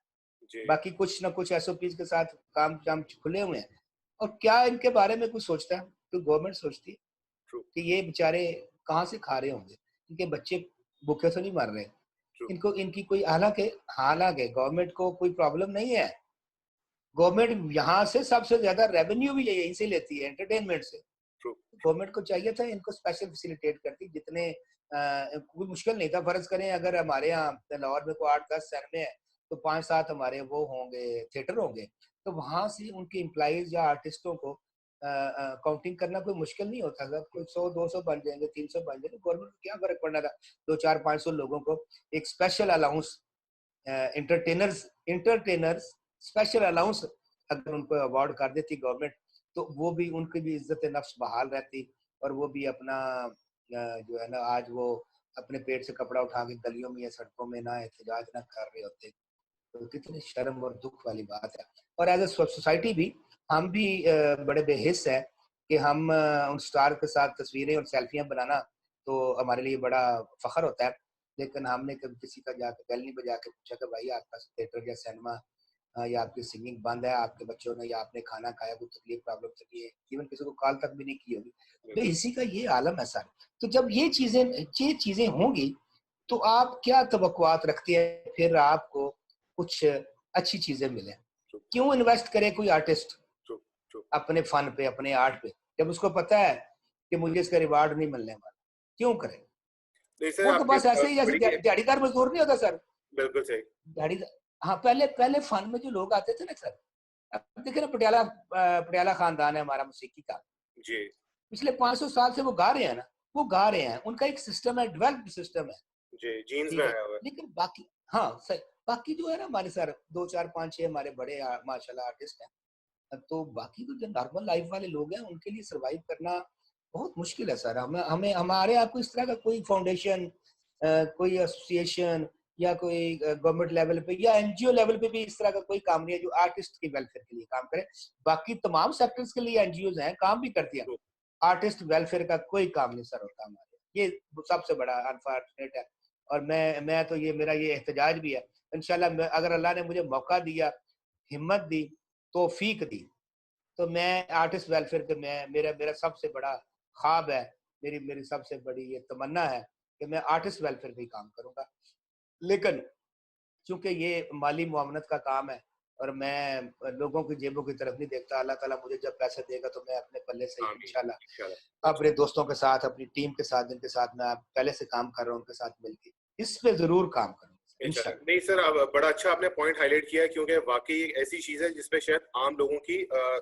जी, बाकी कुछ ना कुछ एसओपीज के साथ काम काम खुले हुए हैं। और क्या इनके बारे में कुछ सोचता है? तो गवर्नमेंट सोचती है ट्रू, कि ये बेचारे कहाँ से खा रहे होंगे, इनके बच्चे भूखे तो नहीं मर रहे, ट्रू, इनको इनकी कोई, हालांकि हालांकि गवर्नमेंट को कोई प्रॉब्लम नहीं है, गवर्नमेंट यहाँ से सबसे ज्यादा रेवेन्यू भी यहीं से लेती है, एंटरटेनमेंट से। ट्रू, गवर्नमेंट को चाहिए था इनको स्पेशल फैसिलिटेट करती, जितने कोई मुश्किल नहीं था। फर्ज करें अगर हमारे यहाँ लाहौर में कोई 8-10 सिनेमे है तो 5-7 हमारे वो होंगे, थिएटर होंगे, तो वहां से उनके एम्प्लॉइज या आर्टिस्टों को काउंटिंग करना कोई मुश्किल नहीं होता था। कोई 100-200 बन जाएंगे, 300 बन जाएंगे, गवर्नमेंट को क्या फर्क पड़ना था। 2-4-500 लोगों को एक special allowance, entertainers special allowance अगर उनको अवार्ड कर देती गवर्नमेंट, तो वो भी, उनकी भी इज्जत नफ्स बहाल रहती और वो भी अपना जो है ना, आज वो अपने पेट से कपड़ा उठा के गलियों में या सड़कों में ना एहतजाज ना कर रहे होते। तो कितनी शर्म और दुख वाली बात है। और एज ए सोसाइटी भी हम भी बड़े बेहिस है कि हम उन स्टार के साथ तस्वीरें और सेल्फियां बनाना तो हमारे लिए बड़ा फख्र होता है, लेकिन हमने कभी किसी का जाके बेल नहीं बजा के पूछा कि भाई आपका थिएटर या सिनेमा या आपकी सिंगिंग बंद है, आपके बच्चों ने या आपने खाना खाया, कोई तकलीफ प्रॉब्लम चली है, इवन किसी को कॉल तक भी नहीं की होगी। तो बिल्कुल, इसी का ये आलम है सर। तो जब ये चीजें होंगी तो आप क्या तवक्कुआत रखते हैं फिर आपको कुछ अच्छी चीजें मिले? ट्रू, क्यों इन्वेस्ट करे कोई आर्टिस्ट ट्रू, ट्रू। अपने फन पे, अपने आर्ट पे, जब उसको पता है कि मुझे इसका रिवार्ड नहीं मिलने वाला? क्यों करे? नहीं सर, वो तो आपने बस ऐसे ही जैसे बड़ी दिहाड़ीदार मजदूर नहीं होता सर, बिल्कुल सही। दिहाड़ी, हाँ पहले पहले फन में जो लोग आते थे ना सर, अब देखिए ना, पटियाला खानदान है हमारा मौसीकी का, जी, पिछले 500 साल से वो गा रहे हैं ना, वो गा रहे हैं, उनका एक सिस्टम है, डेवलप्ड सिस्टम है, जी, जीन्स में ठीक है। आया हुआ है। लेकिन बाकी, हाँ सही, बाकी जो है ना हमारे सर 2-4-5-6 हमारे बड़े माशाल्लाह आर्टिस्ट हैं, तो बाकी तो जो नॉर्मल लाइफ वाले लोग हैं उनके लिए सरवाइव करना बहुत मुश्किल है सर। हमें हमें हमारे यहाँ कोई इस तरह का कोई फाउंडेशन, कोई एसोसिएशन या कोई गवर्नमेंट लेवल पे या एनजीओ लेवल पे भी इस तरह का कोई काम नहीं है जो आर्टिस्ट के वेलफेयर के लिए काम करे। बाकी तमाम सेक्टर्स के लिए एनजीओ हैं, काम भी करती हैं, ट्रू, आर्टिस्ट वेलफेयर का कोई काम नहीं सर होता हमारे। ये सबसे बड़ा अनफॉर्चुनेट है। और मैं तो ये, मेरा ये एहतजाज भी है, इंशाल्लाह अगर अल्लाह ने मुझे मौका दिया, हिम्मत दी, तौफीक दी, तो मैं आर्टिस्ट वेलफेयर के, मैं मेरा मेरा सबसे बड़ा ख्वाब है, मेरी मेरी सबसे बड़ी ये तमन्ना है कि मैं आर्टिस्ट वेलफेयर पे ही काम करूंगा। लेकिन चूंकि ये माली मुआवनत का काम है और मैं लोगों की जेबों की तरफ नहीं देखता, अल्लाह ताला मुझे जब पैसे देगा तो मैं अपने पल्ले से ही आमीन, इंशाल्लाह इंशाल्लाह। अपने दोस्तों के साथ, अपनी टीम के साथ, जिनके साथ मैं पहले से काम कर रहा हूँ, उनके साथ मिलकर इस पे जरूर काम करूंगा इंशाल्लाह। इंशाल्लाह। नहीं सर, अब बड़ा अच्छा आपने पॉइंट हाईलाइट किया है, क्योंकि वाकई एक ऐसी चीज है जिसपे शायद आम लोगों की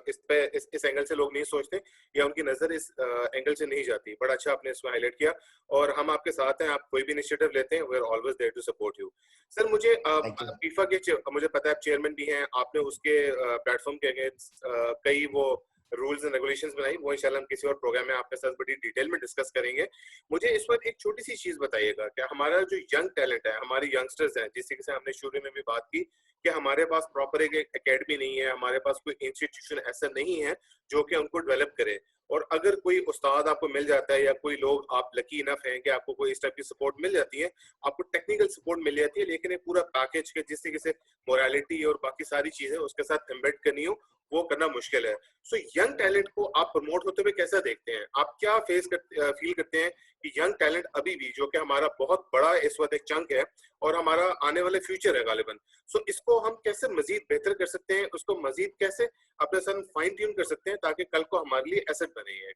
इस एंगल से लोग नहीं सोचते या उनकी नजर इस एंगल से नहीं जाती। बड़ा अच्छा आपने इसमें हाईलाइट किया और हम आपके साथ हैं। आप कोई भी इनिशिएटिव लेते हैं, we are always there to support you. Sir मुझे थैंक यू। फीफा के मुझे पता है आप चेयरमैन भी हैं, आपने उसके प्लेटफॉर्म के अगेंस्ट कई वो रूल्स एंड रेगुलेशंस बनाई, वो इंशाल्लाह हम किसी और प्रोग्राम में आपके साथ बड़ी डिटेल में डिस्कस करेंगे। मुझे इस वक्त एक छोटी सी चीज बताइएगा कि हमारा जो यंग टैलेंट है, हमारे यंगस्टर्स हैं, जिससे से हमने शुरू में भी बात की कि हमारे पास प्रॉपर एक एकेडमी नहीं है, हमारे पास कोई इंस्टीट्यूशन ऐसा नहीं है जो कि उनको डेवलप करे। और अगर कोई उस्ताद आपको मिल जाता है या कोई लोग, आप लकी इनफ हैं कि आपको कोई इस टाइप की सपोर्ट मिल जाती है, आपको टेक्निकल सपोर्ट मिल जाती है, लेकिन एक पूरा पैकेज के जिस तरीके से मोरालिटी और बाकी सारी चीजें उसके साथ एम्बेड करनी हो, वो करना मुश्किल है। सो यंग टैलेंट को आप प्रमोट होते हुए कैसा देखते हैं? आप क्या फील करते हैं कि यंग टैलेंट अभी भी, जो कि हमारा बहुत बड़ा इस वक्त एक चंक है और हमारा आने वाले फ्यूचर है गालिबन, सो इसको हम कैसे मजीद बेहतर कर सकते हैं, उसको मजीद कैसे अपने साथ फाइन ट्यून कर सकते हैं ताकि कल को हमारे लिए एसेट बने? ये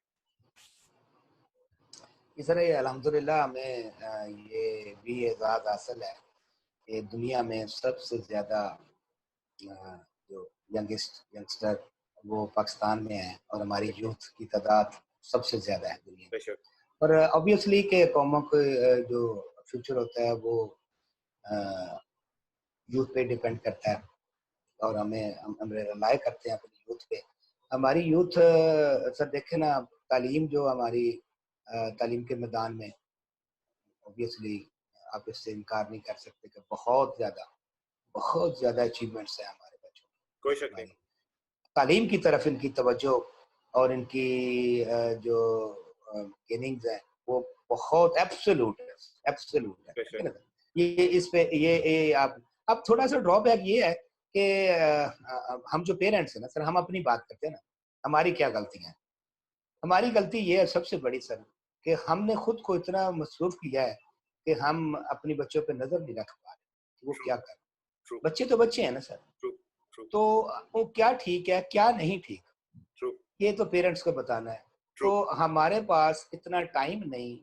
इस तरह अल्हम्दुलिल्लाह हमें ये भी एजाज़ हासिल है कि दुनिया में सबसे ज़्यादा जो यंगस्टर वो पाकिस्तान में है और हमारी यूथ की तादाद सबसे ज़्यादा है दुनिया में। बेशक और ऑब्वियसली के कौमों के जो फ्यूचर होता है वो यूथ पे डिपेंड करता है और हम रिलाय करते हैं अपनी यूथ पे। हमारी यूथ सर देखें ना, तालीम जो हमारी तालीम के मैदान में ऑब्वियसली आप इससे इनकार नहीं कर सकते कि बहुत ज़्यादा अचीवमेंट्स हैं हमारे बच्चों कोई की। शक नहीं। हमारी तालीम की तरफ इनकी तवज्जो और इनकी जो गेनिंग्स हैं वो बहुत एब्सोल्यूट है, एब्सोल्यूट है, ठीक है बेशक ना? ये इस पे ये आप अब थोड़ा सा ड्रॉबैक ये है कि हम जो पेरेंट्स हैं ना सर, हम अपनी बात करते हैं ना, हमारी क्या गलतियां हैं? हमारी गलती ये है सबसे बड़ी सर कि हमने खुद को इतना मसरूफ किया है कि हम अपनी बच्चों पे नजर नहीं रख पा रहे कि वो ट्रू क्या कर। ट्रू बच्चे तो बच्चे हैं ना सर, ट्रू ट्रू तो वो क्या ठीक है क्या नहीं ठीक, ट्रू ये तो पेरेंट्स को बताना है। ट्रू तो हमारे पास इतना टाइम नहीं,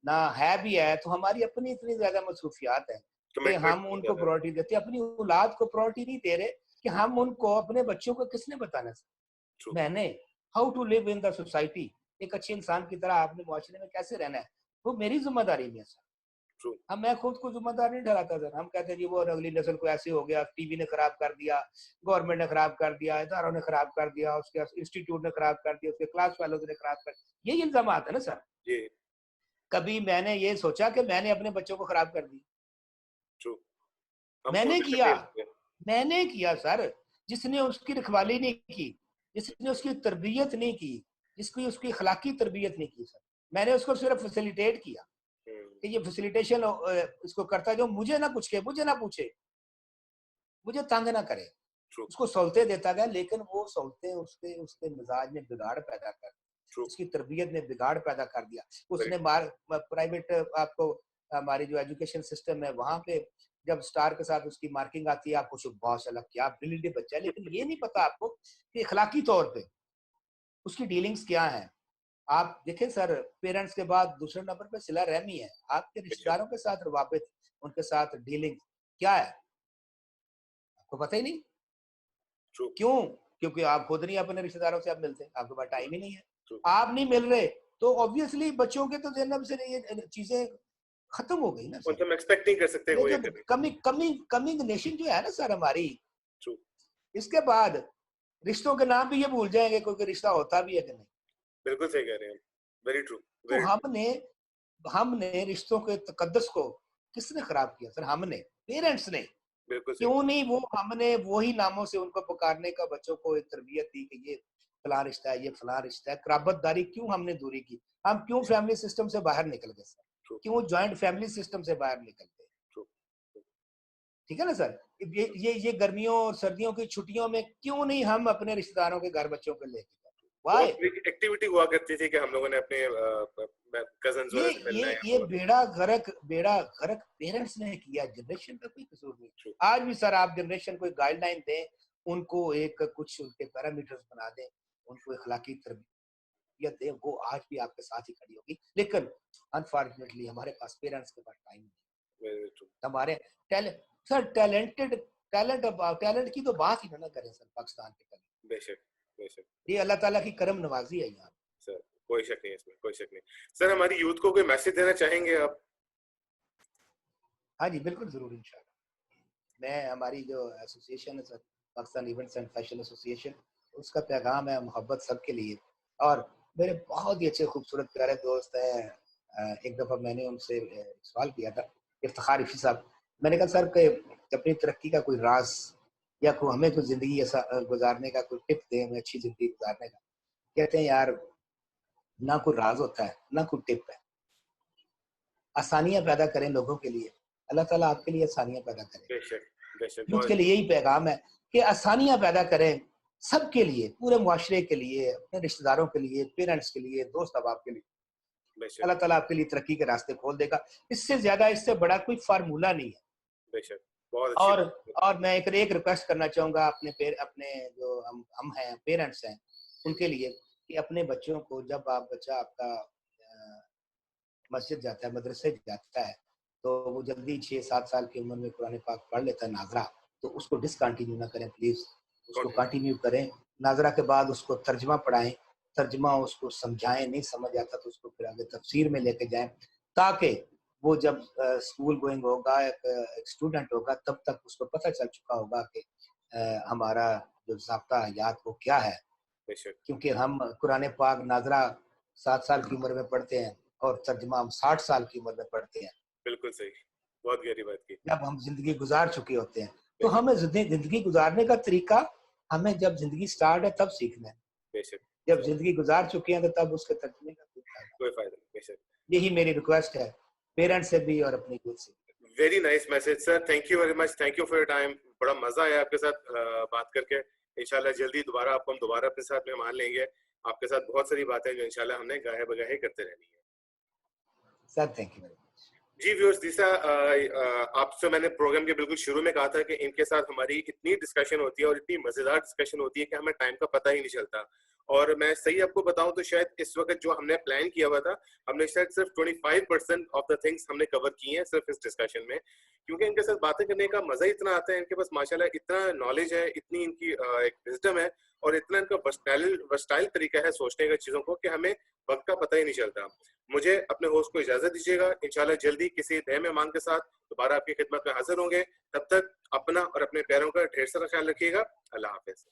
ना है भी है तो हमारी अपनी इतनी ज्यादा मसरूफियात है कि कमिटमेंट हम बहुत उनको ज्यादा है। प्रायोरिटी देते, अपनी औलाद को प्रायोरिटी नहीं दे रहे कि हम उनको, अपने बच्चों को किसने बताना है? ट्रू मैंने how to live in the society, एक अच्छे इंसान की तरह आपने मुआशरे में कैसे रहना है, वो मेरी जिम्मेदारी में है सर। ट्रू हम मैं खुद को जिम्मेदार नहीं ठहराता सर। हम कहते हैं जी वो अगली नस्ल को ऐसे हो गया, टीवी ने खराब कर दिया, गवर्नमेंट ने खराब कर दिया, इदारों ने खराब कर दिया, उसके इंस्टीट्यूट ने खराब कर दिया, उसके क्लास फेलोज ने खराब कर दिया, यही इल्जाम है ना सर। जी कभी मैंने ये सोचा कि मैंने अपने बच्चों को खराब कर दी? ट्रू। हम मैंने सोच किया, सकते हैं। मैंने किया सर। जिसने उसकी रखवाली नहीं की, जिसने उसकी तरबियत नहीं की, जिसकी उसकी अखलाकी तरबियत नहीं की सर, मैंने उसको सिर्फ फैसिलिटेट किया कि ये फैसिलिटेशन इसको करता जो, मुझे ना कुछ के, मुझे ना पूछे, मुझे तंग ना करे, ट्रू उसको सहूलतें देता गया, लेकिन वो सहूलतें उसके उसके मिजाज में बिगाड़ पैदा कर, ट्रू उसकी तरबियत में बिगाड़ पैदा कर दिया। वेरी उसने प्राइवेट आपको हमारी जो एजुकेशन सिस्टम है वहां पे जब स्टार के साथ उसकी मार्किंग आती है, आपको बहुत क्या ब्रिलियंट बच्चा है, लेकिन ये नहीं पता आपको कि इखलाकी तौर पे उसकी डीलिंग्स क्या है। आप देखें सर, पेरेंट्स के बाद दूसरे नंबर पे सिला रहमी है, आपके बेशक रिश्तेदारों के साथ रवाबित, उनके साथ डीलिंग क्या है आपको पता ही नहीं। ट्रू क्यों? क्योंकि आप खुद नहीं अपने रिश्तेदारों से आप मिलते, आपके पास टाइम ही नहीं है, ट्रू आप नहीं मिल रहे, तो ऑब्वियसली बच्चों के तो जन्म से ये चीजें खत्म हो गई ना सर। उनसे हम एक्सपेक्ट नहीं कर सकते ये वो ये जो करें। कमिंग कमिंग कमिंग नेशन जो है ना सर हमारी, ट्रू इसके बाद रिश्तों के नाम भी ये भूल जाएंगे कोई रिश्ता होता भी है कि नहीं। बिल्कुल सही कह रहे हैं। वेरी ट्रू तो वेरी ट्रू। हमने हमने रिश्तों के तकद्दस को किसने खराब किया सर? हमने, पेरेंट्स ने। बिल्कुल सही। क्यों नहीं वो हमने वही नामों से उनको पुकारने का बच्चों को एक तरबियत दी कि ये फलां रिश्ता है, ये फलां रिश्ता है, कराबतदारी क्यों हमने दूरी की? हम क्यों फैमिली सिस्टम से बाहर निकल गए सर? ट्रू क्यों जॉइंट फैमिली सिस्टम से बाहर निकल गए? ट्रू। ठीक है ना सर? ये गर्मियों और सर्दियों की छुट्टियों में क्यों नहीं हम अपने रिश्तेदारों के घर बच्चों को लेके गए? बहुत वाई? एक्टिविटी हुआ करती थी कि हम लोगों ने अपने कजन्स वगैरह से मिलना है ये और बेड़ा गर्क पेरेंट्स ने किया, जनरेशन का कोई कसूर नहीं। ट्रू आज भी सर आप जनरेशन को गाइडलाइन दें, उनको एक कुछ उनके पैरामीटर्स बना दें, उनको इखलाकी तरबियत दें, वो आज भी आपके साथ ही खड़ी होगी। लेकिन अनफॉर्चुनेटली हमारे पास पेरेंट्स के पास टाइम नहीं। Very true. हमारे टैलेंट सर, टैलेंट की तो बात ही ना करें सर। पाकिस्तान के टैलेंट, बेशक बेशक। ये अल्लाह ताला की करम नवाजी है यहाँ। सर कोई शक नहीं है इसमें, कोई शक नहीं। सर हमारी यूथ को कोई मैसेज देना चाहेंगे आप? हाँ जी बिल्कुल जरूर इंशाल्लाह। मैं हमारी जो एसोसिएशन है sir, Pakistan events and fashion association, उसका पैगाम है मोहब्बत सबके लिए। और मेरे बहुत ही अच्छे खूबसूरत प्यारे दोस्त हैं। एक दफ़ा मैंने उनसे सवाल किया था, इफ्तिखार रिफ़ी साहब, मैंने कहा सर कि अपनी तरक्की का कोई राज़ या को हमें कोई ज़िंदगी ऐसा गुज़ारने का कोई टिप दें, हमें अच्छी ज़िंदगी गुज़ारने का। कहते हैं यार, ना कोई राज़ होता है, ना कोई टिप है। आसानियाँ पैदा करें लोगों के लिए, अल्लाह ताला आपके लिए आसानियाँ पैदा करेगा। बेशक, बेशक, यूथ के बहुत लिए यही पैगाम है कि आसानियाँ पैदा करें सबके लिए, पूरे मुआशरे के लिए, अपने रिश्तेदारों के लिए, पेरेंट्स के लिए, दोस्त अहबाब के लिए। बेशक, अल्लाह ताला आपके लिए तरक्की के रास्ते खोल देगा। इससे ज़्यादा, इससे बड़ा कोई फ़ॉर्मूला नहीं है। बेशक, बहुत अच्छी और बात। और मैं एक रिक्वेस्ट करना चाहूँगा अपने जो हम हैं, पेरेंट्स हैं, उनके लिए कि अपने बच्चों को, जब बच्चा आपका मस्जिद जाता है, मदरसे जाता है, तो वो जल्दी 6-7 साल की उम्र में कुरान पाक पढ़ लेता है नाज़रा, तो उसको डिसकंटिन्यू ना करें प्लीज़, उसको कौन- कंटिन्यू करें। नाज़रा के बाद उसको तर्जुमा पढ़ाएँ, तर्जुमा उसको समझाएँ, नहीं समझ आता तो उसको फिर आगे तफसीर में लेके जाएँ, ताकि वो जब स्कूल गोइंग होगा, एक स्टूडेंट होगा, तब तक उसको पता चल चुका होगा कि हमारा जो ज़ाब्ता हयात वो क्या है। बेशक, क्योंकि हम कुरान पाक नाज़रा 7 साल की उम्र में पढ़ते हैं और तर्जुमा हम 60 साल की उम्र में पढ़ते हैं, बिल्कुल सही, बहुत गहरी बात की। जब हम ज़िंदगी गुज़ार चुके होते हैं। तो बेशक, हमें ज़िंदगी गुज़ारने का तरीका हमें जब ज़िंदगी स्टार्ट है तब सीखना है। बेशक, जब ज़िंदगी गुज़ार चुके हैं तो तब उसके तर्जुमे का कोई फ़ायदा कोई फायदा नहीं, बेशक। नहीं। यही मेरी रिक्वेस्ट है, पेरेंट्स से भी और अपनी यूथ से। Very nice message sir, thank you very much, thank you for your time. बड़ा मजा आया आपके साथ बात करके। इंशाल्लाह जल्दी दोबारा आपको हम दोबारा अपने साथ मेहमान लेंगे। आपके साथ बहुत सारी बातें जो इंशाल्लाह हमने गाहे बगाहे करते रहनी है। Sir thank you very much. जी व्यूअर्स, दिशा आपसे मैंने प्रोग्राम के बिल्कुल शुरू में कहा था कि इनके साथ हमारी इतनी डिस्कशन होती है और इतनी मजेदार डिस्कशन होती है कि हमें टाइम का पता ही नहीं चलता। और मैं सही आपको बताऊं तो शायद इस वक्त जो हमने प्लान किया हुआ था, हमने शायद सिर्फ 25% ऑफ द थिंग्स हमने कवर किए हैं सिर्फ इस डिस्कशन में, क्योंकि इनके साथ बातें करने का मजा इतना आता है। इनके पास माशाल्लाह इतना नॉलेज है, इतनी इनकी एक विजडम है और इतना इनका वर्सटाइल तरीका है सोचने का चीजों को कि हमें वक्त का पता ही नहीं चलता। मुझे अपने होस्ट को इजाजत दीजिएगा। इंशाल्लाह जल्दी किसी नए मेहमान के साथ दोबारा आपकी खिदमत में हाजिर होंगे। तब तक अपना और अपने प्यारों का ढेर सारा ख्याल रखिएगा। अल्लाह हाफिज।